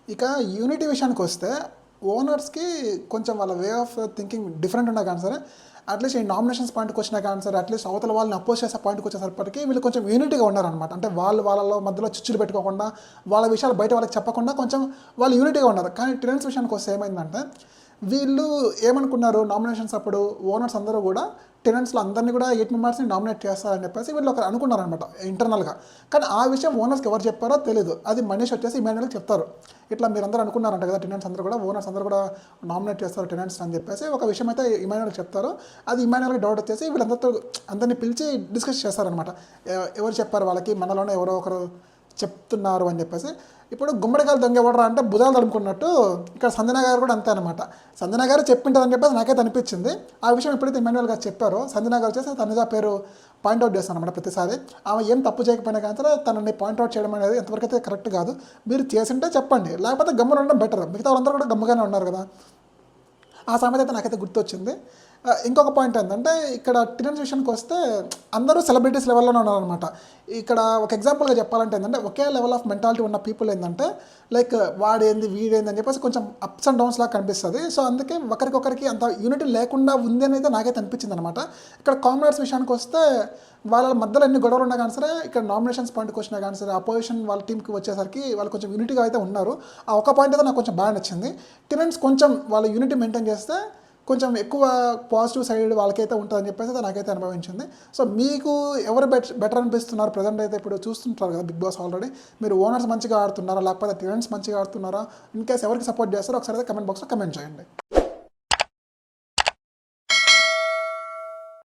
ఇక యూనిటీ విషయానికొస్తే ఓనర్స్‌కి కొంచెం వాళ్ళ వే ఆఫ్ థింకింగ్ డిఫరెంట్ ఉన్నా కానీ సరే, అట్లీస్ట్ ఈ నామినేషన్స్ పాయింట్‌కి వచ్చినా కానీ సరే, అట్లీస్ట్ అవతల వాళ్ళని అపోజ్ చేసే పాయింట్‌కి వచ్చేసరికి వీళ్ళు కొంచెం యూనిటీగా ఉన్నారనమాట. అంటే వాళ్ళు వాళ్ళలో మధ్యలో చిచ్చులు పెట్టుకోకుండా, వాళ్ళ విషయాలు బయట వాళ్ళకి చెప్పకుండా కొంచెం వాళ్ళు యూనిటీగా ఉన్నారు. కానీ టెనెంట్స్ విషయానికొస్తే ఏమైందంటే, వీళ్ళు ఏమనుకున్నారు నామినేషన్స్ అప్పుడు ఓనర్స్ అందరూ కూడా టెనెంట్స్లో అందరినీ కూడా 8 మెంబర్స్ని నామినేట్ చేస్తారని చెప్పేసి వీళ్ళు ఒకరు అనుకున్నారనమాట ఇంటర్నల్గా. కానీ ఆ విషయం ఓనర్స్కి ఎవరు చెప్పారో తెలియదు. అది మనీష్ వచ్చేసి ఇమాన్యుయల్కి చెప్తారు. ఇట్లా మీరందరూ అనుకున్నారంట కదా, టెనెంట్స్ అందరూ కూడా ఓనర్స్ అందరూ కూడా నామినేట్ చేస్తారు టెనెంట్స్ అని చెప్పేసి ఒక విషయం అయితే ఇమాన్యుయల్కి చెప్తారు. అది ఇమాన్యుయల్కి డౌట్ వచ్చేసి వీళ్ళందరితో అందరినీ పిలిచి డిస్కస్ చేస్తారనమాట. ఎవరు చెప్పారు వాళ్ళకి, మనలోనే ఎవరో ఒకరు చెప్తున్నారు అని చెప్పేసి. ఇప్పుడు గుమ్మడికాయలు దొంగ ఎవడరా అంటే భుజాలు తడుముకున్నట్టు ఇక్కడ సంజన గారు కూడా అంతే అనమాట. సంజన గారు చెప్పింటారని చెప్పేసి నాకైతే అనిపించింది. ఆ విషయం ఎప్పుడైతే ఇమాన్యుయల్ గారు చెప్పారో, సంజన గారు వచ్చేసి తనుజ పేరు పాయింట్అవుట్ చేస్తాను అనమాట ప్రతిసారి. ఆమె ఏం తప్పు చేయకపోయినా కానీ సరే తనని పాయింట్అవుట్ చేయడం అనేది ఎంతవరకు అయితే కరెక్ట్ కాదు. మీరు చేసింటే చెప్పండి, లేకపోతే గమ్మున ఉండడం బెటర్. మిగతా వాళ్ళందరూ కూడా గమ్ముగానే ఉన్నారు కదా. ఆ సామెత అయితే నాకైతే గుర్తొచ్చింది. ఇంకొక పాయింట్ ఏంటంటే, ఇక్కడ టెనెంట్స్ విషయానికి వస్తే అందరూ సెలబ్రిటీస్ లెవెల్లోనే ఉన్నారనమాట. ఇక్కడ ఒక ఎగ్జాంపుల్గా చెప్పాలంటే ఏంటంటే, ఒకే లెవెల్ ఆఫ్ మెంటాలిటీ ఉన్న పీపుల్ ఏంటంటే, లైక్ వాడేంది వీడేంది అని చెప్పేసి కొంచెం అప్స్ అండ్ డౌన్స్ లాగా కనిపిస్తుంది. సో అందుకే ఒకరికొకరికి అంత యూనిటీ లేకుండా ఉంది అనేది నాకైతే అనిపించింది అనమాట. ఇక్కడ కామ్రేడ్స్ విషయానికి వస్తే వాళ్ళ మధ్యలో ఎన్ని గొడవలు ఉన్నా కానీ సరే, ఇక్కడ నామినేషన్స్ పాయింట్కి వచ్చినా కానీ సరే, అపోజిషన్ వాళ్ళ టీంకి వచ్చేసరికి వాళ్ళు కొంచెం యూనిటీగా అయితే ఉన్నారు. ఆ ఒక పాయింట్ అయితే నాకు కొంచెం బాగా నచ్చింది. టెనెంట్స్ కొంచెం వాళ్ళ యూనిటీ మెయింటైన్ చేస్తే కొంచెం ఎక్కువ పాజిటివ్ సైడ్ వాళ్ళకైతే ఉంటుందని చెప్పేసి నాకైతే అనుభవించింది. సో మీకు ఎవరు బెటర్ అనిపిస్తున్నారు ప్రజెంట్ అయితే? ఇప్పుడు చూస్తుంటారు కదా బిగ్ బాస్ ఆల్రెడీ. మీరు ఓనర్స్ మంచిగా ఆడుతున్నారా, లేకపోతే టెనెంట్స్ మంచిగా ఆడుతున్నారా? ఇన్ కేస్ ఎవరికి సపోర్ట్ చేస్తారో ఒకసారి అయితే కమెంట్ బాక్స్లో కమెంట్ చేయండి.